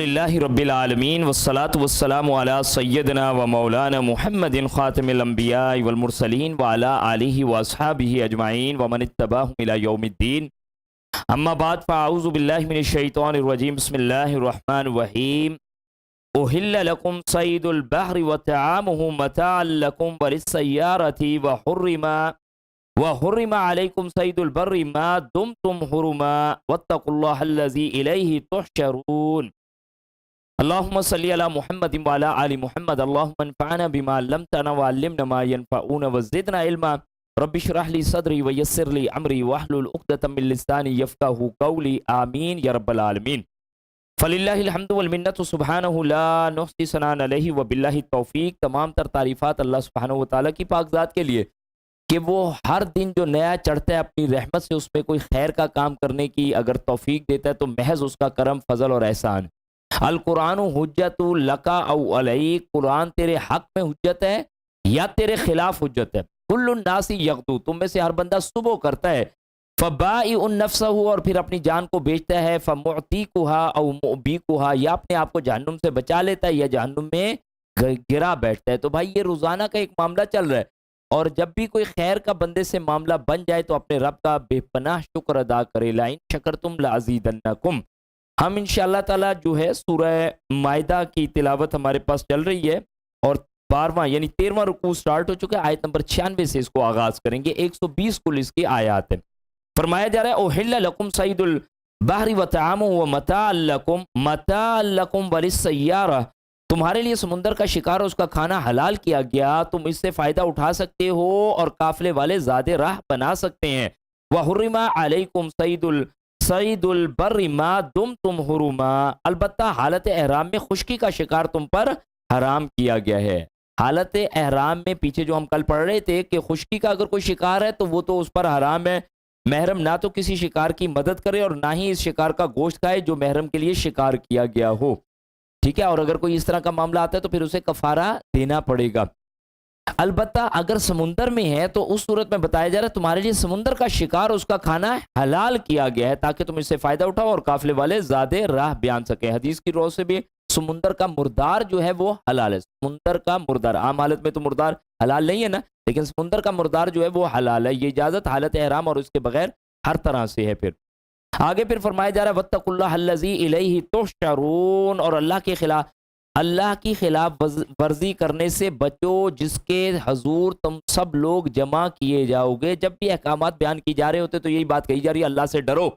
الحمدللہ رب العالمین والصلاة والسلام علی سیدنا و مولانا محمد خاتم الانبیاء والمرسلین وعلی آلہ واصحابہ اجمعین ومن اتبعہم الی یوم الدین اما بعد فاعوذ باللہ من الشیطان الرجیم بسم اللہ الرحمن الرحیم احل لکم صید البحر وطعامہ متاعا لکم وللسیارۃ وحرم علیکم صید البر ما دمتم حرما واتقوا اللہ الذی الیہ تحشرون اللہم صلی علی محمد وعلی آل محمد اللہم انفعنا بما علمتنا وعلمنا ما ينفعون وزدنا علما رب اشرح لي صدری ویسر لي امری واحلل عقدۃ من لسانی یفقہوا قولی آمین یا رب العالمین فللہ الحمد والمنت سبحانہ لا نحصی ثناء علیہ وباللہ التوفیق۔ تمام تر تعریفات اللہ سبحانہ وتعالی کی پاک ذات کے لیے کہ وہ ہر دن جو نیا چڑھتا ہے اپنی رحمت سے اس پہ کوئی خیر کا کام کرنے کی اگر توفیق دیتا ہے تو محض اس کا کرم فضل اور احسان۔ القرآن حجت لکا او علیک، قرآن تیرے حق میں حجت ہے یا تیرے خلاف حجت ہے۔ کل الناس یغدو، تم میں سے ہر بندہ صبح کرتا ہے، فبائع نفسہ، اور پھر اپنی جان کو بیچتا ہے، فمعتیکھا او مؤبیکھا، یا اپنے آپ کو جہنم سے بچا لیتا ہے یا جہنم میں گرا بیٹھتا ہے۔ تو بھائی یہ روزانہ کا ایک معاملہ چل رہا ہے، اور جب بھی کوئی خیر کا بندے سے معاملہ بن جائے تو اپنے رب کا بے پناہ شکر ادا کرے، لئن شکرتم لازیدنکم۔ ہم انشاءاللہ تعالی جو ہے سورہ مائدہ کی تلاوت ہمارے پاس چل رہی ہے، اور 12واں یعنی 13واں رکوع سٹارٹ ہو چکا ہے، آیت نمبر 96 سے اس کو آغاز کریں گے۔ 120 کل اس کی آیات ہیں۔ فرمایا جا رہا ہے اوحل لکم صید البحر وطعامہ ومتاعا لکم، متاعا لکم وللسیارہ، تمہارے لیے سمندر کا شکار اور اس کا کھانا حلال کیا گیا، تم اس سے فائدہ اٹھا سکتے ہو اور قافلے والے زیادہ راہ بنا سکتے ہیں۔ وحرم علیکم صید البر ما دمتم حرما، البتہ حالت احرام میں خشکی کا شکار تم پر حرام کیا گیا ہے۔ حالت احرام میں پیچھے جو ہم کل پڑھ رہے تھے کہ خشکی کا اگر کوئی شکار ہے تو وہ تو اس پر حرام ہے، محرم نہ تو کسی شکار کی مدد کرے اور نہ ہی اس شکار کا گوشت کھائے جو محرم کے لیے شکار کیا گیا ہو، ٹھیک ہے۔ اور اگر کوئی اس طرح کا معاملہ آتا ہے تو پھر اسے کفارہ دینا پڑے گا۔ البتہ اگر سمندر میں ہے تو اس صورت میں بتایا جا رہا ہے تمہارے لیے سمندر کا شکار اس کا کھانا حلال کیا گیا ہے تاکہ تم اس سے فائدہ اٹھاؤ اور قافلے والے زیادہ راہ بیان سکیں۔ حدیث کی روح سے بھی سمندر کا مردار جو ہے وہ حلال ہے۔ سمندر کا مردار، عام حالت میں تو مردار حلال نہیں ہے نا، لیکن سمندر کا مردار جو ہے وہ حلال ہے۔ یہ اجازت حالت احرام اور اس کے بغیر ہر طرح سے ہے۔ پھر آگے پھر فرمایا جا رہا ہے واتقوا اللہ الذی الیہ تحشرون، اور اللہ کی خلاف ورزی کرنے سے بچو جس کے حضور تم سب لوگ جمع کیے جاؤ گے۔ جب بھی احکامات بیان کی جا رہے ہوتے تو یہی بات کہی جا رہی ہے اللہ سے ڈرو،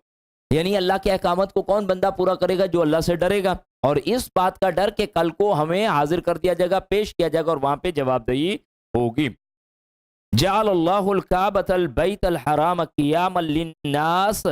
یعنی اللہ کے احکامات کو کون بندہ پورا کرے گا؟ جو اللہ سے ڈرے گا، اور اس بات کا ڈر کہ کل کو ہمیں حاضر کر دیا جائے گا، پیش کیا جائے گا اور وہاں پہ جواب دہی ہوگی۔ جعل اللہ الکعبۃ البیت الحرام قیاما للناس،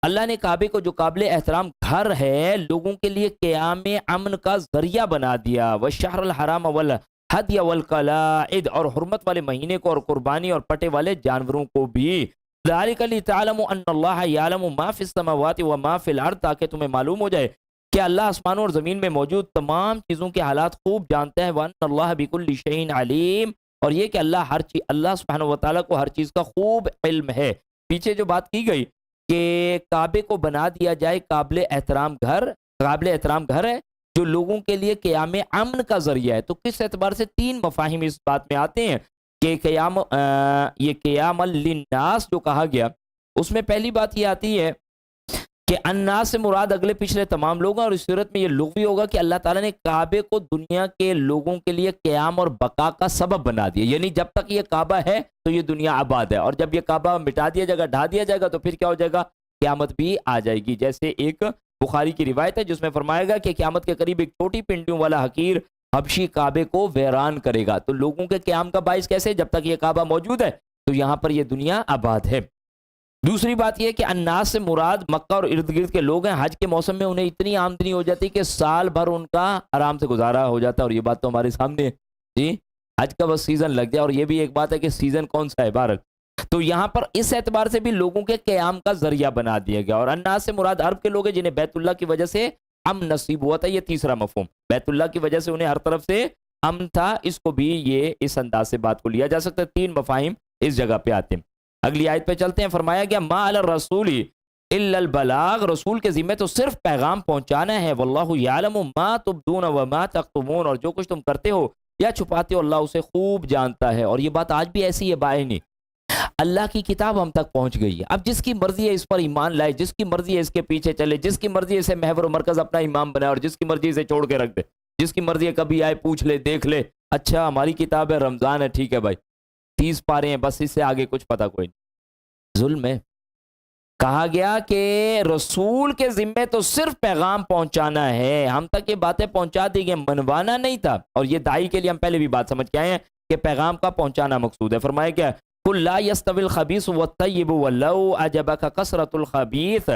اللہ نے کعبے کو جو قابل احترام گھر ہے لوگوں کے لیے قیام امن کا ذریعہ بنا دیا۔ والشہر الحرام والہدی والقلائد، اور حرمت والے مہینے کو اور قربانی اور پٹے والے جانوروں کو بھی۔ ذالک لتعلموا ان اللہ یعلم ما فی السماوات وما فی الارض، تاکہ تمہیں معلوم ہو جائے کہ اللہ آسمانوں اور زمین میں موجود تمام چیزوں کے حالات خوب جانتا ہے۔ وان اللہ بکل شیء علیم، اور یہ کہ اللہ سبحانہ وتعالی کو ہر چیز کا خوب علم ہے۔ پیچھے جو بات کی گئی کہ کعبے کو بنا دیا جائے قابل احترام گھر ہے جو لوگوں کے لیے قیام امن کا ذریعہ ہے، تو کس اعتبار سے 3 مفاہیم اس بات میں آتے ہیں کہ یہ قیام للناس جو کہا گیا اس میں پہلی بات یہ آتی ہے کہ الناس سے مراد اگلے پچھلے تمام لوگ ہیں، اور اس صورت میں یہ لغوی ہوگا کہ اللہ تعالیٰ نے کعبے کو دنیا کے لوگوں کے لیے قیام اور بقا کا سبب بنا دیا، یعنی جب تک یہ کعبہ ہے تو یہ دنیا آباد ہے، اور جب یہ کعبہ مٹا دیا جائے گا، ڈھا دیا جائے گا تو پھر کیا ہو جائے گا؟ قیامت بھی آ جائے گی۔ جیسے ایک بخاری کی روایت ہے جس میں فرمایا گا کہ قیامت کے قریب ایک چھوٹی پنڈیوں والا حقیر حبشی کعبے کو ویران کرے گا۔ تو لوگوں کے قیام کا باعث کیسے؟ جب تک یہ کعبہ موجود ہے تو یہاں پر یہ دنیا آباد ہے۔ دوسری بات یہ کہ الناس سے مراد مکہ اور ارد گرد کے لوگ ہیں، حج کے موسم میں انہیں اتنی آمدنی ہو جاتی کہ سال بھر ان کا آرام سے گزارا ہو جاتا ہے، اور یہ بات تو ہمارے سامنے ہے جی، حج کا بس سیزن لگ جائے، اور یہ بھی ایک بات ہے کہ سیزن کون سا ہے بہرحال۔ تو یہاں پر اس اعتبار سے بھی لوگوں کے قیام کا ذریعہ بنا دیا گیا، اور الناس سے مراد عرب کے لوگ ہیں جنہیں بیت اللہ کی وجہ سے امن نصیب ہوا تھا۔ یہ تیسرا مفہوم، بیت اللہ کی وجہ سے انہیں ہر طرف سے امن تھا، اس کو بھی یہ اس انداز سے بات کو لیا جا سکتا ہے۔ 3 مفاہیم اس جگہ پہ آتے ہیں۔ اگلی آیت پہ چلتے ہیں۔ فرمایا گیا ما علی الرسول الا البلاغ، رسول کے ذمہ تو صرف پیغام پہنچانا ہے. واللہ یعلم ما تبدون وما تکتمون، اور جو کچھ تم کرتے ہو یا چھپاتے ہو اللہ اسے خوب جانتا ہے. اور یہ بات آج بھی ایسی ہے بائنی، اللہ کی کتاب ہم تک پہنچ گئی ہے. اب جس کی مرضی ہے اس پر ایمان لائے، جس کی مرضی ہے اس کے پیچھے چلے، جس کی مرضی ہے اسے محور و مرکز اپنا امام بنائے، اور جس کی مرضی اسے چھوڑ کے رکھ دے. جس کی مرضی ہے کبھی آئے پوچھ لے دیکھ لے، اچھا ہماری کتاب ہے رمضان ہے ٹھیک ہے بھائی 30 پارے ہیں بس، اس سے آگے کچھ پتا کوئی نہیں. ظلم ہے. کہا گیا کہ رسول کے ذمے تو صرف پیغام پہنچانا ہے، ہم تک یہ باتیں پہنچا دی گئی، منوانا نہیں تھا. اور یہ دائی کے لیے ہم پہلے بھی بات سمجھ کے آئے ہیں کہ پیغام کا پہنچانا مقصود ہے. فرمایا کیا قل لا يستوي الخبيث والطيب ولو اعجبك كثرة الخبيث،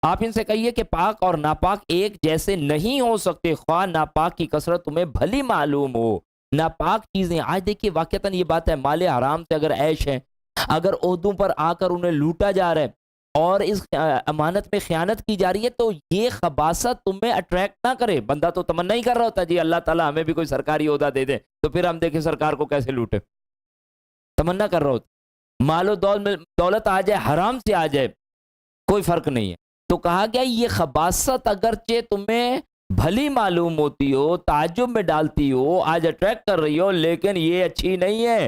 آپ ان سے کہیے کہ پاک اور ناپاک ایک جیسے نہیں ہو سکتے، خواہ ناپاک کی کثرت تمہیں بھلی معلوم ہو. ناپاک چیزیں آج دیکھیے واقعتاً یہ بات ہے، مال حرام سے اگر عیش ہے، اگر عہدوں پر آ کر انہیں لوٹا جا رہا ہے اور اس امانت میں خیانت کی جا رہی ہے، تو یہ خباثت تمہیں اٹریکٹ نہ کرے. بندہ تو تمنا ہی کر رہا ہوتا جی اللہ تعالیٰ ہمیں بھی کوئی سرکاری عہدہ دے دے تو پھر ہم دیکھیں سرکار کو کیسے لوٹے، تمنا کر رہا ہوتا. مال و دولت آ جائے، حرام سے آ جائے، کوئی فرق نہیں ہے. تو کہا گیا یہ خباثت اگرچہ تمہیں بھلی معلوم ہوتی ہو، تعجب میں ڈالتی ہو، آج اٹریکٹ کر رہی ہو، لیکن یہ اچھی نہیں ہے.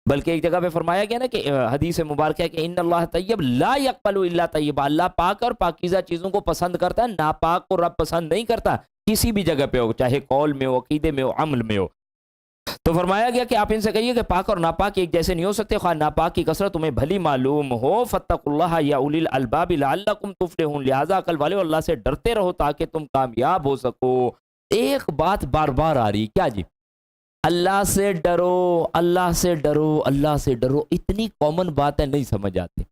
بلکہ ایک جگہ پہ فرمایا گیا نا کہ حدیث مبارکہ ہے کہ ان اللہ طیب لا یقبل الا طیبا، اللہ پاک اور پاکیزہ چیزوں کو پسند کرتا ہے، ناپاک کو رب پسند نہیں کرتا، کسی بھی جگہ پہ ہو، چاہے قول میں ہو، عقیدے میں ہو، عمل میں ہو. تو فرمایا گیا کہ آپ ان سے کہیے کہ پاک اور ناپاک ایک جیسے نہیں ہو سکتے، خواہ ناپاک کی کثرت تمہیں بھلی معلوم ہو. فاتقوا اللہ یا اولی الالباب لعلکم تفلحون، لہذا عقل والے اللہ سے ڈرتے رہو تاکہ تم کامیاب ہو سکو. ایک بات بار بار آ رہی کیا جی، اللہ سے ڈرو، اللہ سے ڈرو، اللہ سے ڈرو. اتنی کامن بات ہے نہیں سمجھ آتی.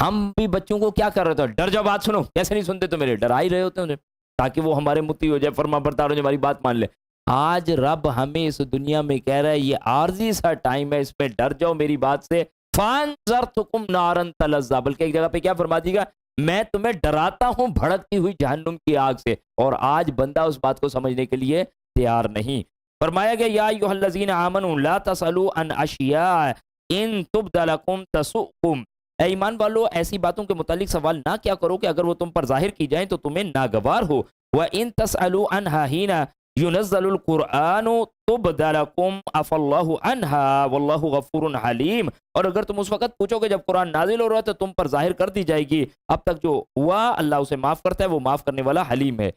ہم بھی بچوں کو کیا کر رہے تھے، ڈر جاؤ بات سنو، کیسے نہیں سنتے تو میرے ڈرا ہی رہے ہوتے ہیں تاکہ وہ ہمارے متی ہو جائے، فرما بردار ہو جائے، ہماری بات مان لے. آج رب ہمیں اس دنیا میں کہہ رہا ہے یہ عارضی سا ٹائم ہے، اس پہ ڈر جاؤ میری بات سے. فانذرتکم نارا تلظی، بلکہ ایک جگہ پہ کیا فرما دی گا، میں تمہیں ڈراتا ہوں بھڑکتی ہوئی جہنم کی آگ سے. اور آج بندہ اس بات کو سمجھنے کے لیے تیار نہیں. فرمایا گیا یا ایھا الذین آمنوا لا تسألوا عن اشیاء ان تبد لکم تسؤکم، اے ایمان والو ایسی باتوں کے متعلق سوال نہ کیا کرو کہ اگر وہ تم پر ظاہر کی جائیں تو تمہیں ناگوار ہو. وَإِن تَسْأَلُوا عَنْهَا حِينَ يُنَزَّلُ الْقُرْآنُ تُبْدَ لَكُمْ عَفَا اللَّهُ عَنْهَا وَاللَّهُ غَفُورٌ حَلِيمٌ، اور اگر تم اس وقت پوچھو کہ جب قرآن نازل ہو رہا ہے تو تم پر ظاہر کر دی جائے گی، اب تک جو ہوا اللہ اسے معاف کرتا ہے، وہ معاف کرنے والا حلیم ہے.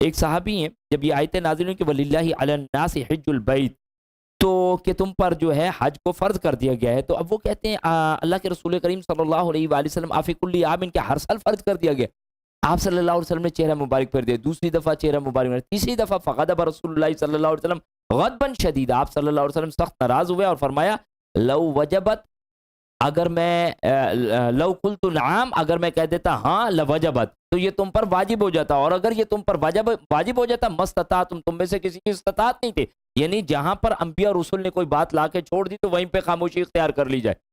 ایک صحابی ہیں جب یہ آیتیں نازل ہوئی کہ وَلِلَّهِ عَلَى النَّاسِ حِجُّ الْبَيْتِ، تو کہ تم پر جو ہے حج کو فرض کر دیا گیا ہے، تو اب وہ کہتے ہیں اللہ کے رسول کریم صلی اللہ علیہ وآلہ وسلم آفی کلی عام، ان کے ہر سال فرض کر دیا گیا. آپ صلی اللہ علیہ وسلم نے چہرہ مبارک پھیر دیا، دوسری دفعہ چہرہ مبارک پھیر، تیسری دفعہ فغضب رسول اللہ صلی اللہ علیہ وسلم غضبا شدیدا، آپ صلی اللہ علیہ وسلم سخت ناراض ہوئے اور فرمایا لو وجبت، اگر میں لو قلت نعم، اگر میں کہہ دیتا ہاں لوجبت، تو یہ تم پر واجب ہو جاتا، اور اگر یہ تم پر واجب ہو جاتا مستطاعتم، تم میں سے کسی کی استطاعت نہیں تھی. یعنی جہاں پر انبیاء اور رسول نے کوئی بات لا کے چھوڑ دی تو وہیں پہ خاموشی اختیار کر لی جائے.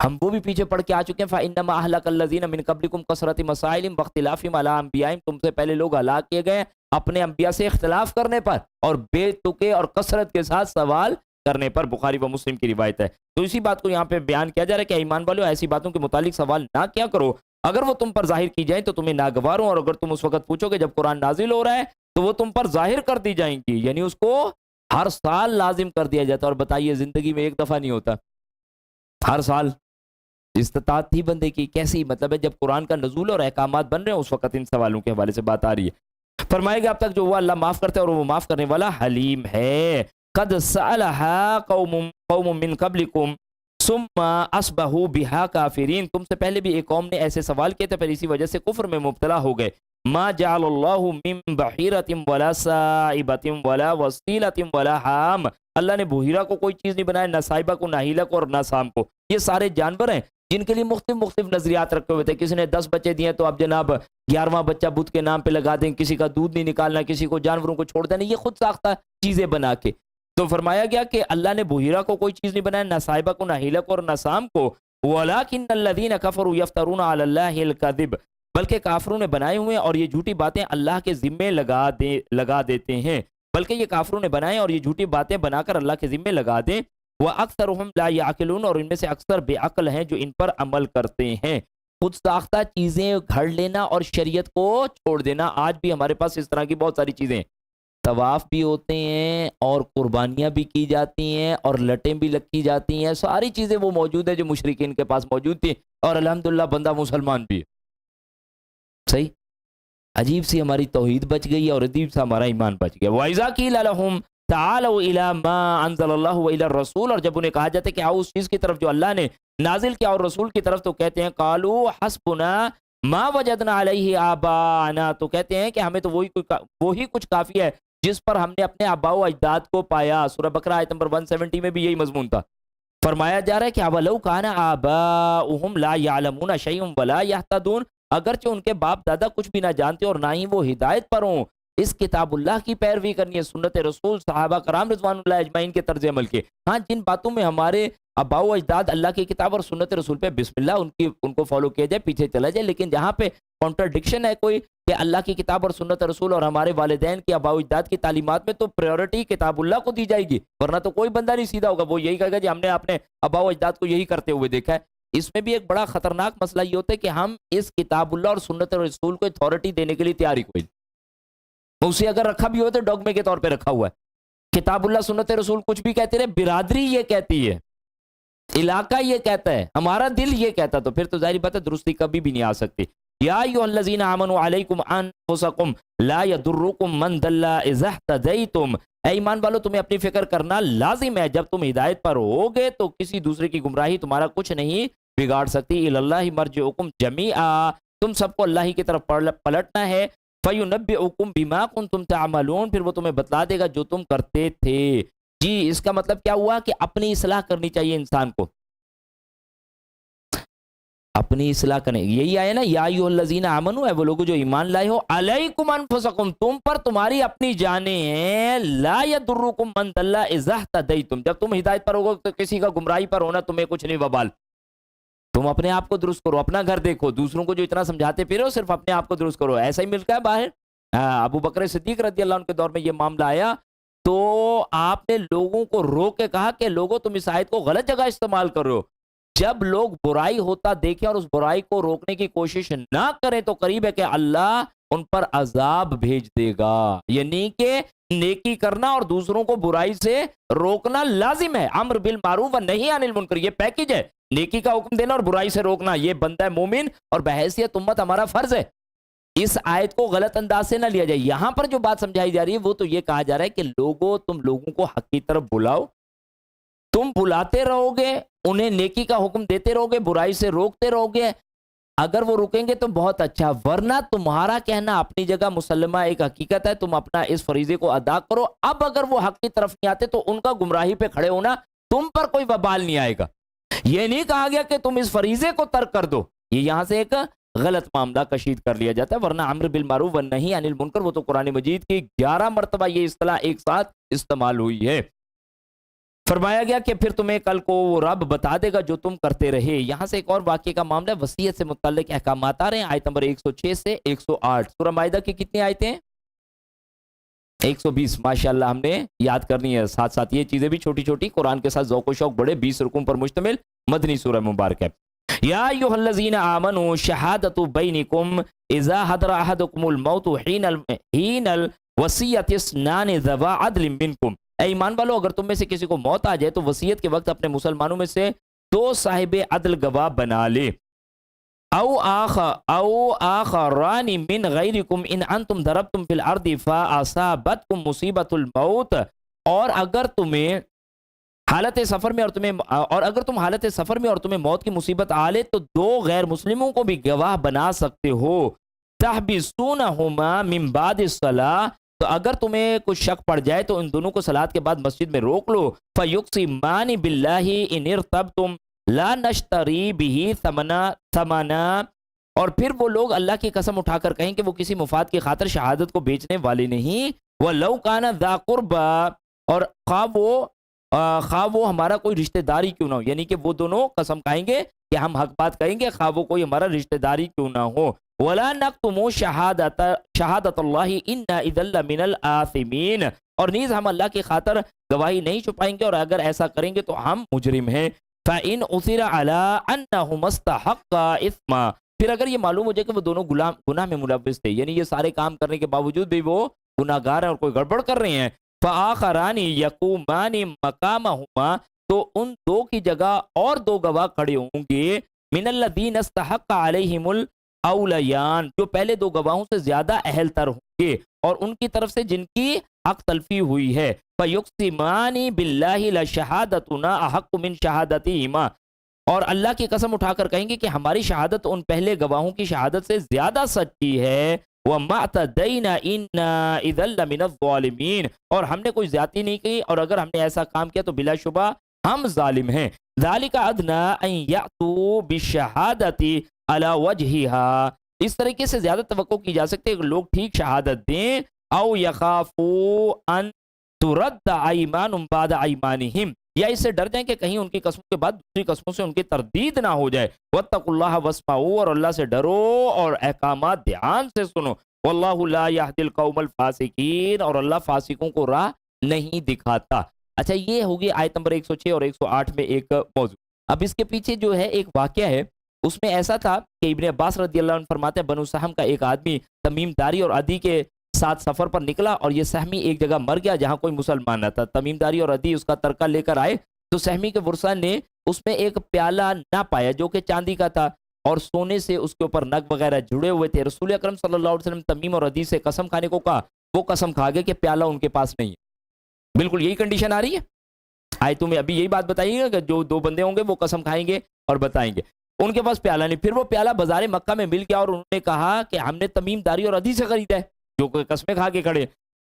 ہم وہ بھی پیچھے پڑھ کے آ چکے ہیں فَإِنَّمَا أَهْلَكَ الَّذِينَ مِن قَبْلِكُمْ كَثْرَةِ مَسَائِلٍ وَاخْتِلَافٍ عَلَىٰ أَنبِيَائِهِمْ، تم سے پہلے لوگ ہلاک کیے گئے اپنے انبیاء سے اختلاف کرنے پر اور بے تکے اور کثرت کے ساتھ سوال کرنے پر. بخاری و مسلم کی روایت ہے. تو اسی بات کو یہاں پہ بیان کیا جا رہا ہے کہ ایمان والو ایسی باتوں کے متعلق سوال نہ کیا کرو، اگر وہ تم پر ظاہر کی جائیں تو تمہیں ناگوار ہوں، اور اگر تم اس وقت پوچھو کہ جب قرآن نازل ہو رہا ہے تو وہ تم پر ظاہر کر دی جائیں گی، یعنی اس کو ہر سال لازم کر دیا جاتا. اور بتائیے زندگی میں ایک دفعہ نہیں ہوتا، ہر سال استطاعت تھی بندے کی، کیسی مطلب ہے جب قرآن کا نزول اور احکامات بن رہے ہیں اس وقت ان سوالوں کے حوالے سے بات آ رہی ہے. فرمائے گا اب تک جو وہ اللہ معاف کرتا ہے اور وہ معاف کرنے والا حلیم ہے. قد سألها قوم من قبلكم ثم اصبحوا بها کافرین، تم سے پہلے بھی ایک قوم نے ایسے سوال کیے تھے پھر اسی وجہ سے کفر میں مبتلا ہو گئے. ما جعل اللہ من بحیرۃ ولا سائبۃ ولا وصیلۃ ولا حام، اللہ نے بحیرہ کو کوئی چیز نہیں بنایا، نہ سائبہ کو، نہ ہیلہ کو، اور نہ سام کو. یہ سارے جانور ہیں جن کے لیے مختلف نظریات رکھے ہوئے تھے. کسی نے 10 بچے دیے تو اب جناب 11واں بچہ بت کے نام پہ لگا دیں، کسی کا دودھ نہیں نکالنا، کسی کو جانوروں کو چھوڑ دینا، یہ خود ساختہ چیزیں بنا کے. تو فرمایا گیا کہ اللہ نے بحیرہ کو کوئی چیز نہیں بنایا، نہ صاحبہ کو، نہ ہیلہ کو، اور نہ سام کو. وَلَٰكِنَّ الَّذِينَ كَفَرُوا يَفْتَرُونَ عَلَى اللَّهِ الْكَذِبَ، بلکہ کافروں نے بنائے ہوئے اور یہ جھوٹی باتیں اللہ کے ذمے لگا دیتے ہیں. بلکہ یہ کافروں نے بنائے اور یہ جھوٹی باتیں بنا کر اللہ کے ذمے لگا دیں. وَأَكْثَرُهُمْ لَا يَعْقِلُونَ، اور ان میں سے اکثر بے عقل ہیں جو ان پر عمل کرتے ہیں. خود ساختہ چیزیں گھڑ لینا اور شریعت کو چھوڑ دینا. آج بھی ہمارے پاس اس طرح کی بہت ساری چیزیں ہیں. طواف بھی ہوتے ہیں اور قربانیاں بھی کی جاتی ہیں اور لٹیں بھی لگی جاتی ہیں. ساری چیزیں وہ موجود ہیں جو مشرکین کے پاس موجود تھی, اور الحمدللہ بندہ مسلمان بھی ہے. صحیح, عجیب سی ہماری توحید بچ گئی اور عجیب سا ہمارا ایمان بچ گیا. وَإِذَا قِيلَ لَهُمْ تَعَالَوْا إِلَى مَا أَنزَلَ اللَّهُ وَإِلَى الرَّسُولِ, اور جب انہیں کہا جاتا ہے کہ آؤ اس چیز کی طرف جو اللہ نے نازل کیا اور رسول کی طرف, تو کہتے ہیں قَالُوا حَسْبُنَا مَا وَجَدْنَا عَلَيْهِ آبَاءَنَا, تو کہتے ہیں کہ ہمیں تو وہی کچھ کافی ہے جس پر ہم نے اپنے آباء و اجداد کو پایا. سورہ بقرہ آیت نمبر 170 میں بھی یہی مضمون تھا. فرمایا جا رہا ہے کہ اَوَلَوْ كَانَ آبَاؤُهُمْ لَا يَعْلَمُونَ شَيْئًا وَلَا يَهْتَدُونَ, اگرچہ ان کے باپ دادا کچھ بھی نہ جانتے اور نہ ہی وہ ہدایت پر ہوں. اس کتاب اللہ کی پیروی کرنی ہے, سنت رسول صحابہ کرام رضوان اللہ اجمعین کے طرز عمل کے. ہاں, جن باتوں میں ہمارے آباء و اجداد اللہ کی کتاب اور سنت رسول پہ بسم اللہ ان کو فالو کیا جائے, پیچھے چلا جائے. لیکن جہاں پہ کانٹرڈکشن ہے کوئی کہ اللہ کی کتاب اور سنت رسول اور ہمارے والدین کی آباء و اجداد کی تعلیمات میں, تو پریورٹی کتاب اللہ کو دی جائے گی, ورنہ تو کوئی بندہ نہیں سیدھا ہوگا. وہ یہی کہے گا جی ہم نے اپنے آباء و اجداد کو یہی کرتے ہوئے دیکھا ہے. اس میں بھی ایک بڑا خطرناک مسئلہ یہ ہوتا ہے کہ ہم اس کتاب اللہ اور سنت رسول کو اتھارٹی دینے کے لیے تیاری کوئی, اسے اگر رکھا بھی ہو تو ڈوگمے کے طور پہ رکھا ہوا ہے. کتاب اللہ سنت رسول کچھ بھی کہتے رہے, برادری یہ کہتی ہے, علاقہ یہ کہتا ہے, ہمارا دل یہ کہتا, تو پھر تو ظاہر بات ہے درستی کبھی بھی نہیں آ سکتی. یا ایھا الذین آمنوا علیکم انفسکم لا یضرکم من ضل اذا اہتدیتم, اے ایمان والو تمہیں اپنی فکر کرنا لازم ہے, جب تم ہدایت پر ہوگے تو کسی دوسرے کی گمراہی تمہارا کچھ نہیں بگاڑ سکتی. الی اللہ مرجعکم جمیعا, تم سب کو اللہ ہی کی طرف پلٹنا ہے. فَيُنَبِّئُكُم بِمَا كُنتُمْ تَعْمَلُونَ, پھر وہ تمہیں بتلا دے گا جو تم کرتے تھے. جی, اس کا مطلب کیا ہوا کہ اپنی اصلاح کرنی چاہیے انسان کو, اپنی اصلاح کرنے. یہی آیا نا, یا ایھا الذین آمنوا, اے وہ لوگ جو ایمان لائے ہو, علیکم انفسکم, تم پر تمہاری اپنی جانیں ہیں, لا یضرکم من ضل اذا اہتدیتم, جب تم ہدایت پر ہوگے تو کسی کا گمراہی پر ہونا تمہیں کچھ نہیں وبال. تم اپنے آپ کو درست کرو, اپنا گھر دیکھو, دوسروں کو جو اتنا سمجھاتے پھرو صرف اپنے آپ کو درست کرو. ایسا ہی ملتا ہے باہر. ابو بکر صدیق رضی اللہ عنہ کے دور میں یہ معاملہ آیا تو آپ نے لوگوں کو روک کے کہا کہ لوگوں تم اس آیت کو غلط جگہ استعمال کر رہے ہو. جب لوگ برائی ہوتا دیکھیں اور اس برائی کو روکنے کی کوشش نہ کریں تو قریب ہے کہ اللہ ان پر عذاب بھیج دے گا. یعنی کہ نیکی کرنا اور دوسروں کو برائی سے روکنا لازم ہے. امر بالمعروف و نہی عن المنکر, یہ پیکج ہے. نیکی کا حکم دینا اور برائی سے روکنا, یہ بندہ مومن اور بحیثیت امت ہمارا فرض ہے. اس آیت کو غلط انداز سے نہ لیا جائے. یہاں پر جو بات سمجھائی جا رہی ہے وہ تو یہ کہا جا رہا ہے کہ تم لوگوں کو حق کی طرف بلاؤ, تم بلاتے رہو گے, انہیں نیکی کا حکم دیتے رہو گے, برائی سے روکتے رہو گے. اگر وہ رکیں گے تو بہت اچھا, ورنہ تمہارا کہنا اپنی جگہ مسلمہ ایک حقیقت ہے, تم اپنا اس فریضے کو ادا کرو. اب اگر وہ حق کی طرف نہیں آتے تو ان کا گمراہی پہ کھڑے ہونا تم پر کوئی وبال نہیں آئے گا. یہ نہیں کہا گیا کہ تم اس فریضے کو ترک کر دو, یہ یہاں سے ایک غلط معاملہ کشید کر لیا جاتا ہے. ورنہ امر بالمعروف والنہی عن المنکر, وہ تو قرآن مجید کی 11 مرتبہ یہ اصطلاح ایک ساتھ استعمال ہوئی ہے. فرمایا گیا کہ پھر تمہیں کل کو وہ رب بتا دے گا جو تم کرتے رہے. یہاں سے ایک اور واقعے کا معاملہ, وصیت سے متعلق احکامات آ رہے ہیں. آیت نمبر 106 سے 108, سورہ مائدہ کی کتنی آیتیں ہیں؟ 120. ماشاءاللہ ہم نے یاد کرنی ہے. ساتھ ساتھ یہ چیزیں بھی چھوٹی چھوٹی, قرآن کے ساتھ ذوق و شوق بڑے, 20 رکوع پر مشتمل مدنی سورہ مبارک ہے. یا ایھا الذین آمنوا شہادۃ بینکم اذا حضر احدکم الموت حین الوصیۃ اثنان ذوا عدل منکم, اے ایمان والو اگر تم میں سے کسی کو موت آ جائے تو وصیت کے وقت اپنے مسلمانوں میں سے 2 صاحب عدل گواہ بنا لے. او آخران من غیرکم ان انتم ضربتم فی الارض فاصابتکم مصیبۃ الموت, اور اگر تمہیں حالت سفر میں اور تمہیں موت کی مصیبت آ لے تو 2 غیر مسلموں کو بھی گواہ بنا سکتے ہو. تحبسونہما من بعد الصلاۃ, تو اگر تمہیں کچھ شک پڑ جائے تو ان دونوں کو صلاۃ کے بعد مسجد میں روک لو. فیقسمان باللہ ان ارتبتم لا نشتری بہ ثمنا, اور پھر وہ لوگ اللہ کی قسم اٹھا کر کہیں کہ وہ کسی مفاد کی خاطر شہادت کو بیچنے والے نہیں. وَلَوْ كَانَ ذَا قُرْبَى, اور خواہ وہ ہمارا کوئی رشتہ داری کیوں نہ ہو, یعنی کہ وہ دونوں قسم کھائیں گے کہ ہم حق بات کہیں گے خواہ وہ کوئی ہمارا رشتہ داری کیوں نہ ہو. وَلَا نَكْتُمُ شَهَادَةَ اللَّهِ إِنَّا إِذًا لَّمِنَ الْآثِمِينَ, اور نیز ہم اللہ کی خاطر گواہی نہیں چھپائیں گے, اور اگر ایسا کریں گے تو ہم مجرم ہیں. فَإِنْ أُثِرَ عَلَىٰ أَنَّهُمَا اسْتَحَقَّا إِثْمًا, پھر اگر یہ معلوم ہو جائے کہ وہ دونوں گناہ میں ملوث تھے، یعنی یہ سارے کام کرنے کے باوجود بھی وہ گناہ گار ہیں اور کوئی گڑبڑ کر رہے ہیں، فآخران یقومان مقامہما، تو ان دو کی جگہ اور دو گواہ کھڑے ہوں گے، من الذین استحق علیہم الاولیان، جو پہلے دو گواہوں سے زیادہ اہل تر ہوں گے اور ان کی طرف سے جن کی حق تلفی ہوئی ہے، فیقسمان باللہ لشہادتنا احق من شہادتہما، اور اللہ کی قسم اٹھا کر کہیں گے کہ ہماری شہادت ان پہلے گواہوں کی شہادت سے زیادہ سچی ہے، وَمَا اعْتَدَيْنَا إِنَّا إِذًا لَمِنَ الظَّالِمِينَ، اور ہم نے کوئی زیادتی نہیں کی، اور اگر ہم نے ایسا کام کیا تو بلا شبہ ہم ظالم ہیں۔ ذَلِكَ أَدْنَىٰ أَن يَأْتُوا بِالشَّهَادَةِ عَلَىٰ وَجْهِهَا، اس طریقے سے زیادہ توقع کی جا سکتی ہے کہ لوگ ٹھیک شہادت دیں، أَوْ يَخَافُوا أَن تُرَدَّ أَيْمَانٌ بَعْدَ أَيْمَانِهِمْ، یا اس سے ڈر جائیں کہ کہیں ان کی قسموں کے بعد دوسری قسموں سے ان کی تردید نہ ہو جائے، وَاتَّقُوا اللَّهَ وَاسْمَعُوا، اور اللہ سے ڈرو اور احکامات دھیان سے سنو، وَاللَّهُ لَا يَهْدِي الْقَوْمَ الْفَاسِقِينَ، اور اللہ فاسقوں کو راہ نہیں دکھاتا۔ اچھا، یہ ہوگی آیت نمبر 106 اور 108 میں ایک موضوع۔ اب اس کے پیچھے جو ہے ایک واقعہ ہے، اس میں ایسا تھا کہ ابن عباس رضی اللہ عنہ فرماتے ہیں بنو سہم کا ایک آدمی تمیم داری اور عدی کے ساتھ سفر پر نکلا، اور یہ سہمی ایک جگہ مر گیا جہاں کوئی مسلمان نہ تھا۔ تمیم داری اور عدی اس کا ترکہ لے کر آئے تو سہمی کے ورثاء نے اس میں ایک پیالہ نہ پایا جو کہ چاندی کا تھا، اور سونے سے اس کے اوپر نگ وغیرہ جڑے ہوئے تھے۔ رسول اکرم صلی اللہ علیہ وسلم تمیم اور عدی سے قسم کھانے کو کہا، وہ قسم کھا گئے کہ پیالہ ان کے پاس نہیں ہے۔ بالکل یہی کنڈیشن آ رہی ہے آیتوں میں، ابھی یہی بات بتائیے گا کہ جو دو بندے ہوں گے وہ قسم کھائیں گے اور بتائیں گے ان کے پاس پیالہ نہیں۔ پھر وہ پیالہ بازار مکہ میں مل گیا اور انہوں نے کہا کہ ہم نے تمیم داری اور عدی سے خریدا ہے، جو کہ قسمیں کھا کے کھڑے۔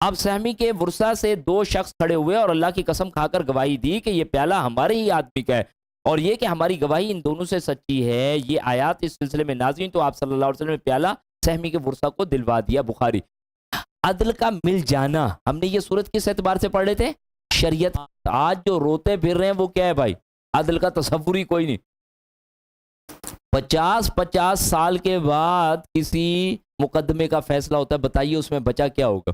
اب سہمی کے ورثاء سے دو شخص کھڑے ہوئے اور اللہ کی قسم کھا کر گواہی دی کہ یہ پیالہ ہمارے ہی آدمی کا ہے، اور یہ کہ ہماری گواہی ان دونوں سے سچی ہے۔ یہ آیات اس سلسلے میں نازل ہوئیں تو آپ صلی اللہ علیہ وسلم نے پیالہ سہمی کے ورثاء کو دلوا دیا۔ بخاری۔ عدل کا مل جانا، ہم نے یہ صورت کس اعتبار سے پڑھ رہے تھے؟ شریعت۔ آج جو روتے پھر رہے ہیں وہ کیا ہے بھائی؟ عدل کا تصور ہی کوئی نہیں۔ 50 سال کے بعد کسی مقدمے کا فیصلہ ہوتا ہے، بتائیے اس میں بچا کیا ہوگا؟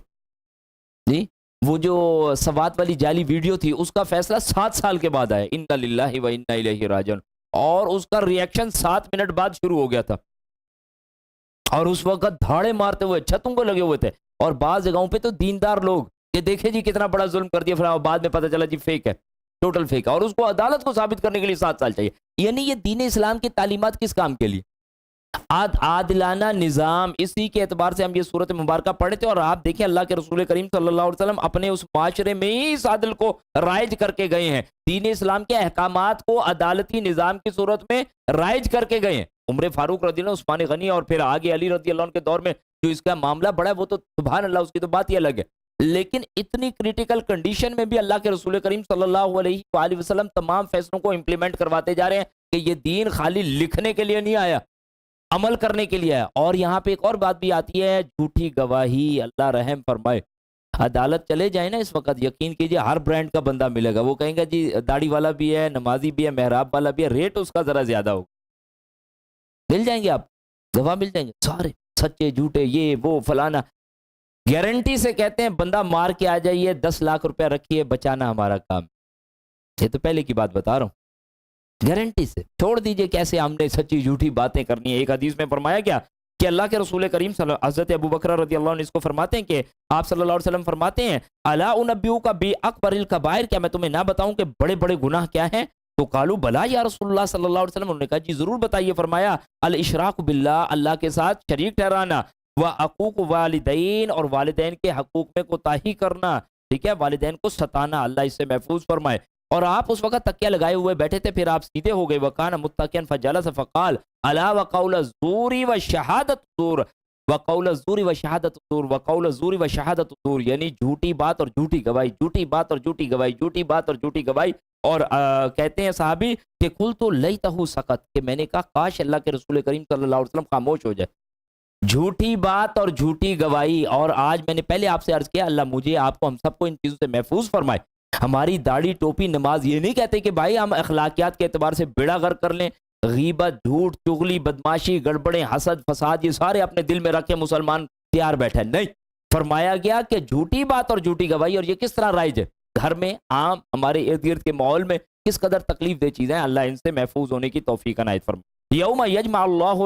جی، وہ جو سوات والی جعلی ویڈیو تھی اس کا فیصلہ 7 سال کے بعد آیا، انا للہ و انا الیہ راجعون، اور اس کا ریئیکشن 7 منٹ بعد شروع ہو گیا تھا، اور اس وقت دھاڑے مارتے ہوئے چھتوں کو لگے ہوئے تھے، اور بعض جگہوں پہ تو دیندار لوگ کہ دیکھیں جی کتنا بڑا ظلم کر دیا فلاں، بعد میں پتہ چلا جی فیک ہے، ٹوٹل فیک ہے، اور اس کو عدالت کو ثابت کرنے کے لیے 7 سال چاہیے۔ یعنی یہ دین اسلام کی تعلیمات کس کام کے لیے؟ عادلانہ نظام۔ اسی کے اعتبار سے ہم یہ صورت مبارکہ پڑھے تھے، اور آپ دیکھیں اللہ کے رسول کریم صلی اللہ علیہ وسلم اپنے اس معاشرے میں ہی اس عدل کو رائج کر کے گئے ہیں، دین اسلام کے احکامات کو عدالتی نظام کی صورت میں رائج کر کے گئے ہیں۔ عمر فاروق رضی اللہ عنہ، عثمان غنی، اور پھر آگے علی رضی اللہ عنہ کے دور میں جو اس کا معاملہ بڑھا ہے وہ تو سبحان اللہ، اس کی تو بات ہی الگ ہے، لیکن اتنی کریٹیکل کنڈیشن میں بھی اللہ کے رسول کریم صلی اللہ علیہ وآلہ وسلم تمام فیصلوں کو امپلیمنٹ کرواتے جا رہے ہیں کہ یہ دین خالی لکھنے کے لیے نہیں آیا، عمل کرنے کے لیے ہے۔ اور یہاں پہ ایک اور بات بھی آتی ہے، جھوٹی گواہی، اللہ رحم فرمائے۔ عدالت چلے جائیں نا اس وقت، یقین کیجئے ہر برانڈ کا بندہ ملے گا، وہ کہیں گا جی داڑھی والا بھی ہے، نمازی بھی ہے، محراب والا بھی ہے، ریٹ اس کا ذرا زیادہ ہوگا، مل جائیں گے آپ، گواہ مل جائیں گے، سارے سچے جھوٹے، یہ وہ فلانا، گارنٹی سے کہتے ہیں بندہ مار کے آ جائیے، 10 لاکھ روپیہ رکھیے، بچانا ہمارا کام۔ یہ تو پہلے کی بات بتا رہا ہوں، گارنٹی سے چھوڑ دیجئے کیسے ہم نے سچی جھوٹی باتیں کرنی ہے۔ ایک حدیث میں فرمایا گیا کہ اللہ کے رسول کریم حضرت ابو بکر رضی اللہ عنہ اس کو فرماتے ہیں کہ آپ صلی اللہ علیہ وسلم فرماتے ہیں الا انبئک باکبر الکبائر، کیا میں تمہیں نہ بتاؤں کہ بڑے بڑے گناہ کیا ہیں؟ تو قالوا بلا یا رسول اللہ صلی اللہ علیہ وسلم، انہوں نے کہا جی ضرور بتائیے۔ فرمایا الاشراک باللہ، اللہ کے ساتھ شریک ٹھہرانا، وعقوق والدین، اور والدین کے حقوق میں کوتاہی کرنا، ٹھیک ہے، والدین کو ستانا، اللہ اس سے محفوظ فرمائے۔ اور آپ اس وقت تکیہ لگائے ہوئے بیٹھے تھے، پھر آپ سیدھے ہو گئے، وکان متکئا فجلس فقال الا وقول الزور وشہادت الزور، وقول الزور وشہادت الزور، وقول الزور وشہادت الزور، یعنی جھوٹی بات اور جھوٹی گواہی، جھوٹی بات اور جھوٹی گواہی، جھوٹی بات اور جھوٹی گواہی۔ اور کہتے ہیں صحابی کہ قلت لیتہ سکت، کہ میں نے کہا کاش اللہ کے رسول کریم صلی اللہ علیہ وسلم خاموش ہو جائے۔ جھوٹی بات اور جھوٹی گواہی، اور آج میں نے پہلے آپ سے عرض کیا اللہ مجھے آپ کو ہم سب کو ان چیزوں سے محفوظ فرمائے۔ ہماری داڑھی ٹوپی نماز یہ نہیں کہتے کہ بھائی ہم اخلاقیات کے اعتبار سے بیڑا غرق کر لیں، غیبت، جھوٹ، چغلی، بدماشی، گڑبڑیں، حسد، فساد، یہ سارے اپنے دل میں رکھے مسلمان تیار بیٹھے، نہیں۔ فرمایا گیا کہ جھوٹی بات اور جھوٹی گواہی، اور یہ کس طرح رائج ہے؟ گھر میں، عام، ہمارے ارد گرد کے ماحول میں کس قدر تکلیف دہ چیزیں، اللہ ان سے محفوظ ہونے کی توفیق عنایت فرمائے۔ یوم یجمع اللہ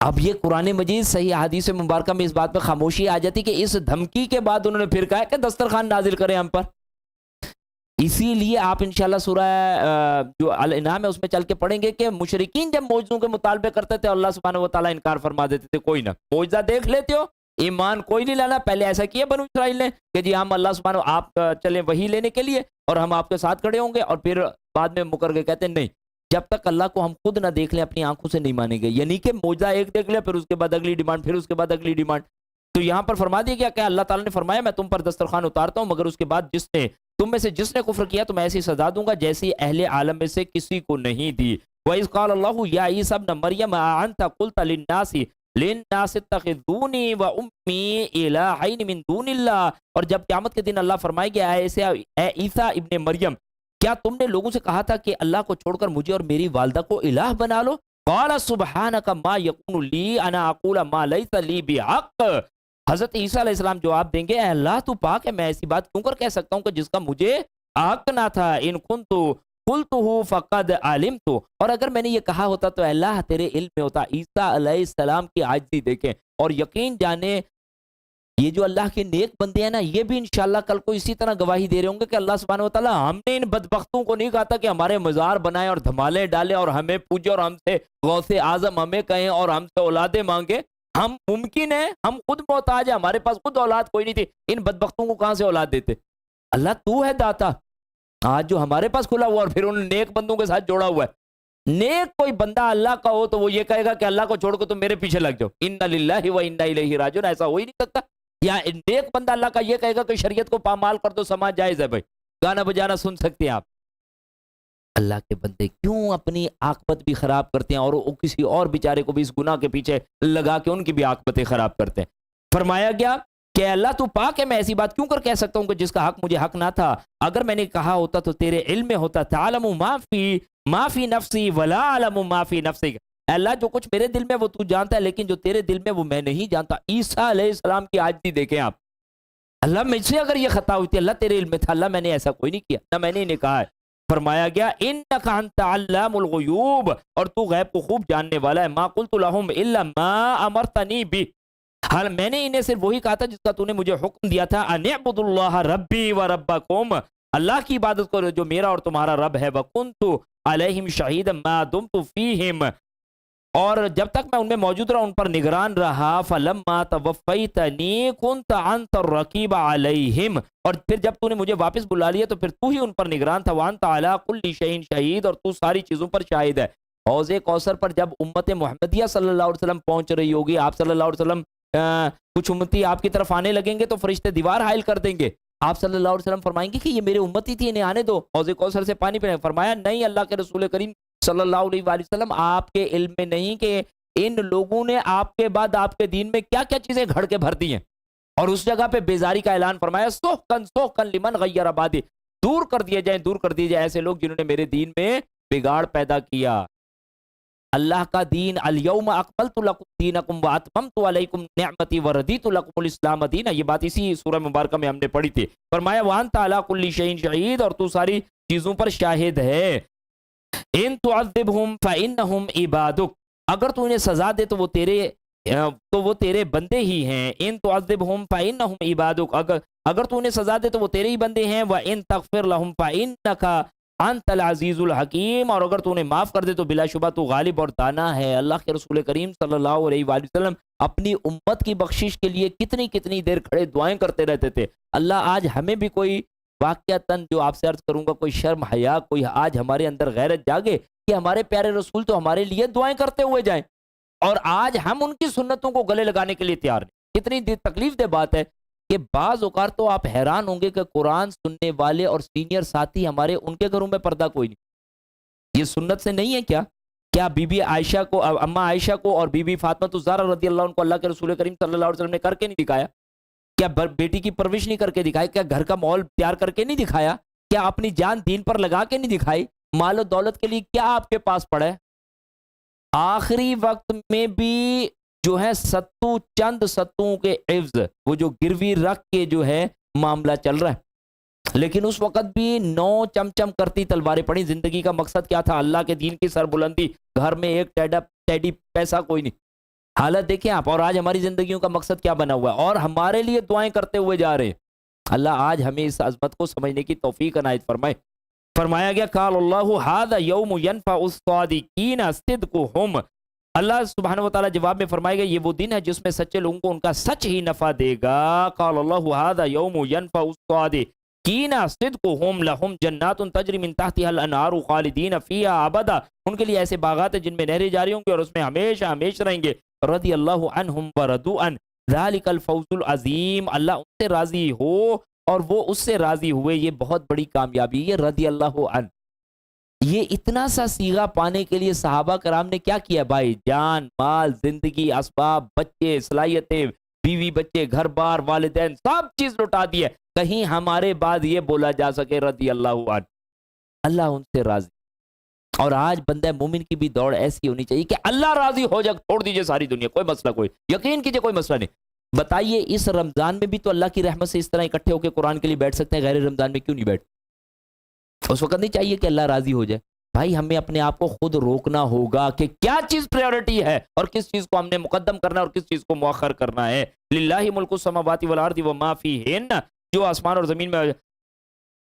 اب یہ قرآن مجید صحیح حدیث مبارکہ میں اس بات پہ خاموشی آ جاتی کہ اس دھمکی کے بعد انہوں نے پھر کہا کہ دسترخوان نازل کریں ہم پر. اسی لیے آپ انشاءاللہ سورہ جو الانعام ہے اس میں چل کے پڑھیں گے کہ مشرکین جب معجزوں کے مطالبے کرتے تھے اللہ سبحانہ و تعالیٰ انکار فرما دیتے تھے. کوئی نہ معجزہ دیکھ لیتے ہو ایمان کوئی نہیں لانا. پہلے ایسا کیا بنو اسرائیل نے کہ جی ہم اللہ سبحانہ آپ چلیں وہی لینے کے لیے اور ہم آپ کے ساتھ کھڑے ہوں گے, اور پھر بعد میں مکر کے کہتے ہیں نہیں, جب تک اللہ کو ہم خود نہ دیکھ لیں اپنی آنکھوں سے نہیں مانیں گے. یعنی کہ معجزہ ایک دیکھ لیا پھر اس کے بعد اگلی ڈیمانڈ, پھر اس کے بعد اگلی ڈیمانڈ. تو یہاں پر فرما دیا گیا کہ اللہ تعالیٰ نے فرمایا میں تم پر دسترخوان اتارتا ہوں, مگر اس کے بعد تم میں سے جس نے کفر کیا تو میں ایسی سزا دوں گا جیسی اہل عالم میں سے کسی کو نہیں دی. وَإِذْ قَالَ اللَّهُ يَا عِيسَى ابْنَ مَرْيَمَ أَأَنْتَ قُلْتَ لِلنَّاسِ اتَّخِذُونِي وَأُمِّي إِلَٰهَيْنِ مِن دُونِ اللَّهِ. اور جب قیامت کے دن اللہ فرمائے گا اے عیسیٰ ابن مریم, کیا تم نے لوگوں سے کہا تھا کہ اللہ کو چھوڑ کر مجھے اور میری والدہ کو الہ بنا لو؟ قَالَ سُبْحَانَكَ مَا يَكُونُ لِي أَنْ أَقُولَ مَا لَيْسَ لِي بِحَقٍّ. حضرت عیسیٰ علیہ السلام جواب دیں گے اے اللہ تو پاک ہے, میں ایسی بات کیوں کر کہہ سکتا ہوں کہ جس کا مجھے حق نہ تھا. ان كنت قلته فقد علمت. اور اگر میں نے یہ کہا ہوتا تو اللہ تیرے علم میں ہوتا. عیسیٰ علیہ السلام کی عاجزی دیکھیں اور یقین جانے یہ جو اللہ کے نیک بندے ہیں نا, یہ بھی انشاءاللہ کل کو اسی طرح گواہی دے رہے ہوں گے کہ اللہ سبحانہ وتعالیٰ ہم نے ان بدبختوں کو نہیں کہا تھا کہ ہمارے مزار بنائے اور دھمالے ڈالے اور ہمیں پوجے اور ہم سے غوث اعظم ہمیں کہیں اور ہم سے اولادیں مانگے. ہم ممکن ہے ہم خود محتاج ہیں, ہمارے پاس خود اولاد کوئی نہیں تھی, ان بدبختوں کو کہاں سے اولاد دیتے؟ اللہ تو ہے داتا آج جو ہمارے پاس کھلا ہوا اور پھر ان نیک بندوں کے ساتھ جوڑا ہوا ہے. نیک کوئی بندہ اللہ کا ہو تو وہ یہ کہے گا کہ اللہ کو چھوڑ کے تم میرے پیچھے لگ جاؤ, انا للہ و انا الیہ راجعون. ایسا ہو ہی نہیں سکتا. یا نیک بندہ اللہ کا یہ کہے گا کہ شریعت کو پامال کر دو, سماج جائز ہے بھائی, گانا بجانا سن سکتے ہیں آپ. اللہ کے بندے کیوں اپنی عاقبت بھی خراب کرتے ہیں اور وہ کسی اور بیچارے کو بھی اس گناہ کے پیچھے لگا کے ان کی بھی عاقبتیں خراب کرتے ہیں. فرمایا گیا کہ اللہ تو پاک ہے, میں ایسی بات کیوں کر کہہ سکتا ہوں کہ جس کا حق مجھے حق نہ تھا. اگر میں نے کہا ہوتا تو تیرے علم میں ہوتا. تعلم ما فی نفسی ولا اعلم ما فی نفسک. اللہ جو کچھ میرے دل میں وہ تو جانتا ہے, لیکن جو تیرے دل میں وہ میں نہیں جانتا. عیسیٰ علیہ السلام کی عاجزی دیکھیں آپ. اللہ مجھ سے اگر یہ خطا ہوئی تھی اللہ تیرے علم میں تھا, اللہ میں نے ایسا کوئی نہیں کیا, نہ میں نے انہیں کہا ہے. فرمایا گیا انک انت علام الغیوب, اور تو غیب کو خوب جاننے والا ہے. ما قلت لهم الا ما امرتنی به, حال میں نے انہیں صرف وہی کہا تھا جس کا تو نے مجھے حکم دیا تھا. ان اعبدوا اللہ ربی و ربکم, اللہ کی عبادت کرو جو میرا اور تمہارا رب ہے. وکنت علیہم شہیدا ما دمت فیہم, اور جب تک میں ان میں موجود رہا ان پر نگران رہا. فلما توفیتنی کنت انت الرقیب علیہم, اور پھر جب تو نے مجھے واپس بلا لیا تو پھر تو ہی ان پر نگران تھا. وانت علی کل شیء شہید, اور تو ساری چیزوں پر شاہد ہے. حوض کوثر پر جب امت محمدیہ صلی اللہ علیہ وسلم پہنچ رہی ہوگی, آپ صلی اللہ علیہ وسلم کچھ امتی آپ کی طرف آنے لگیں گے تو فرشتے دیوار حائل کر دیں گے. آپ صلی اللہ علیہ وسلم فرمائیں گے کہ یہ میرے امتی تھی, انہیں آنے دو, حوض کوثر سے پانی پینے. فرمایا نہیں, اللہ کے رسول کریم صلی اللہ علیہ وآلہ وسلم آپ کے علم میں نہیں کہ ان لوگوں نے آپ کے بعد آپ کے دین میں کیا کیا چیزیں گھڑ کے بھر دی ہیں. اور اس جگہ پہ بیزاری کا اعلان فرمایا, سوکن لمن غیر آبادی, دور کر دیے جائیں, دور کر دیے جائیں ایسے لوگ جنہوں نے میرے دین میں بگاڑ پیدا کیا. اللہ کا دین الیوم اکملت لکم دینکم واتممت علیکم نعمتی ورضیت لکم الاسلام دینا, یہ بات اسی سورہ مبارکہ میں ہم نے پڑھی تھی. فرمایا وانت علی کل شیء شہید, اور تو ساری چیزوں پر شاہد ہے. ان تعذبہم فانہم عبادک, اگر تو انہیں سزا دے تو وہ تیرے بندے ہی ہیں. ان تعذبہم فانہم عبادک, اگر تو انہیں سزا دے تو وہ تیرے ہی بندے ہیں. وان تغفر لہم فانک انت العزیز الحکیم, اور اگر تو انہیں معاف کر دے تو بلا شبہ تو غالب اور دانا ہے. اللہ کے رسول کریم صلی اللہ علیہ وآلہ وسلم اپنی امت کی بخشش کے لیے کتنی کتنی دیر کھڑے دعائیں کرتے رہتے تھے. اللہ آج ہمیں بھی کوئی واقعتاً جو آپ سے عرض کروں گا کوئی شرم حیا, کوئی آج ہمارے اندر غیرت جاگے کہ ہمارے پیارے رسول تو ہمارے لیے دعائیں کرتے ہوئے جائیں, اور آج ہم ان کی سنتوں کو گلے لگانے کے لیے تیار نہیں. کتنی تکلیف دہ بات ہے کہ بعض اوقات تو آپ حیران ہوں گے کہ قرآن سننے والے اور سینئر ساتھی ہمارے, ان کے گھروں میں پردہ کوئی نہیں. یہ سنت سے نہیں ہے کیا بی بی عائشہ کو, اما عائشہ کو اور بی بی فاطمہ الزہرا رضی اللہ عنہ کو اللہ کے رسول کریم صلی اللہ علیہ وسلم نے کر کے نہیں دکھایا؟ کیا بیٹی کی پرورش نہیں کر کے دکھائی؟ کیا گھر کا ماحول تیار کر کے نہیں دکھایا؟ کیا اپنی جان دین پر لگا کے نہیں دکھائی؟ مال و دولت کے لیے کیا آپ کے پاس پڑا ہے؟ آخری وقت میں بھی جو ہے چند ستوں کے عوض وہ جو گروی رکھ کے جو ہے معاملہ چل رہا ہے, لیکن اس وقت بھی 9 چمچم کرتی تلواریں پڑی. زندگی کا مقصد کیا تھا؟ اللہ کے دین کی سربلندی. گھر میں ایک ٹیڈی پیسہ کوئی نہیں, حالت دیکھیں آپ، اور آج ہماری زندگیوں کا مقصد کیا بنا ہوا ہے، اور ہمارے لیے دعائیں کرتے ہوئے جا رہے ہیں۔ اللہ آج ہمیں اس عظمت کو سمجھنے کی توفیق عنایت فرمائے۔ فرمایا گیا قال اللہ ھذا یوم ینفع الصادقین صدقہم، اللہ سبحانہ وتعالیٰ جواب میں فرمائے گا یہ وہ دن ہے جس میں سچے لوگوں کو ان کا سچ ہی نفع دے گا۔ قال اللہ ھذا یوم ینفع الصادقین صدقہم لہم جنات تجری من تحتها الانہار خالدین فیہا ابدا، ان کے لیے ایسے باغات ہیں جن میں نہریں جاری ہوں گی اور اس میں ہمیشہ ہمیشہ رہیں گے۔ رضی اللہ عنہم ورضوا عنہ ذالک الفوز العظیم، اللہ ان سے راضی ہو اور وہ اس سے راضی ہوئے، یہ بہت بڑی کامیابی ہے۔ رضی اللہ عنہ، یہ اتنا سا صیغہ پانے کے لیے صحابہ کرام نے کیا کیا بھائی؟ جان، مال، زندگی، اسباب، بچے، صلاحیتیں، بیوی بچے، گھر بار، والدین، سب چیز لٹا دی ہے، کہیں ہمارے بعد یہ بولا جا سکے رضی اللہ عنہ، اللہ ان سے راضی۔ اور آج بندہ مومن کی بھی دوڑ ایسی ہونی چاہیے کہ اللہ راضی ہو جائے، چھوڑ دیجئے ساری دنیا، کوئی مسئلہ، کوئی یقین کیجئے کوئی مسئلہ نہیں۔ بتائیے اس رمضان میں بھی تو اللہ کی رحمت سے اس طرح اکٹھے ہو کے قرآن کے لیے بیٹھ سکتے ہیں، غیر رمضان میں کیوں نہیں بیٹھ؟ اس وقت نہیں چاہیے کہ اللہ راضی ہو جائے؟ بھائی ہمیں اپنے آپ کو خود روکنا ہوگا کہ کیا چیز پریورٹی ہے اور کس چیز کو ہم نے مقدم کرنا ہے اور کس چیز کو مؤخر کرنا ہے۔ للہ ملک السماوات والارض وما فیہن، جو آسمان اور زمین میں،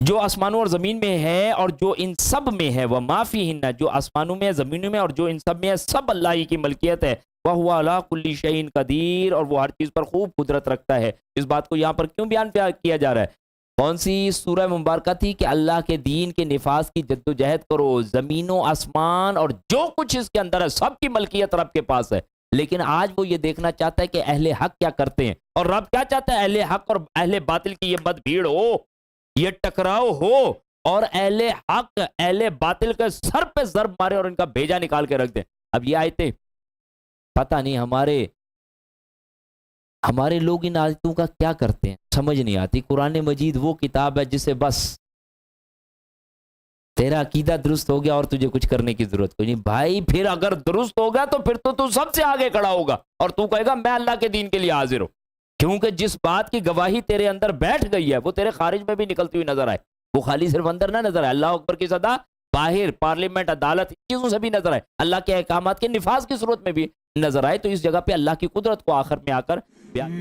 جو آسمانوں اور زمین میں ہے اور جو ان سب میں ہے، وما فیہن، جو آسمانوں میں، زمینوں میں اور جو ان سب میں ہے، سب اللہ ہی کی ملکیت ہے۔ وَهُوَ عَلَىٰ كُلِّ شَيْءٍ قَدِيرٌ، اور وہ ہر چیز پر خوب قدرت رکھتا ہے۔ اس بات کو یہاں پر کیوں بیان کیا جا رہا ہے؟ کون سی سورہ مبارکہ تھی کہ اللہ کے دین کے نفاذ کی جد و جہد کرو، زمین و آسمان اور جو کچھ اس کے اندر ہے سب کی ملکیت رب کے پاس ہے۔ لیکن آج وہ یہ دیکھنا چاہتا ہے کہ اہل حق کیا کرتے ہیں، اور رب کیا چاہتا ہے؟ اہل حق اور اہل باطل کی یہ مت بھیڑ ہو، یہ ٹکراؤ ہو، اور اہل حق اہل باطل کے سر پہ ضرب مارے اور ان کا بھیجا نکال کے رکھ دیں۔ اب یہ آیتیں پتہ نہیں ہمارے لوگ ان آیتوں کا کیا کرتے ہیں، سمجھ نہیں آتی۔ قرآن مجید وہ کتاب ہے جسے بس تیرا عقیدہ درست ہو گیا اور تجھے کچھ کرنے کی ضرورت کوئی نہیں۔ بھائی پھر اگر درست ہوگا تو پھر تو سب سے آگے کھڑا ہوگا اور تو کہے گا میں اللہ کے دین کے لیے حاضر ہوں، کیونکہ جس بات کی گواہی تیرے اندر بیٹھ گئی ہے وہ تیرے خارج میں بھی نکلتی ہوئی نظر آئے، وہ خالی صرف اندر نہ نظر آئے، اللہ اکبر کی صدا باہر، پارلیمنٹ، عدالت، ان چیزوں سے بھی نظر آئے، اللہ کے احکامات کے نفاذ کی صورت میں بھی نظر آئے۔ تو اس جگہ پہ اللہ کی قدرت کو آخر میں آ کر بیان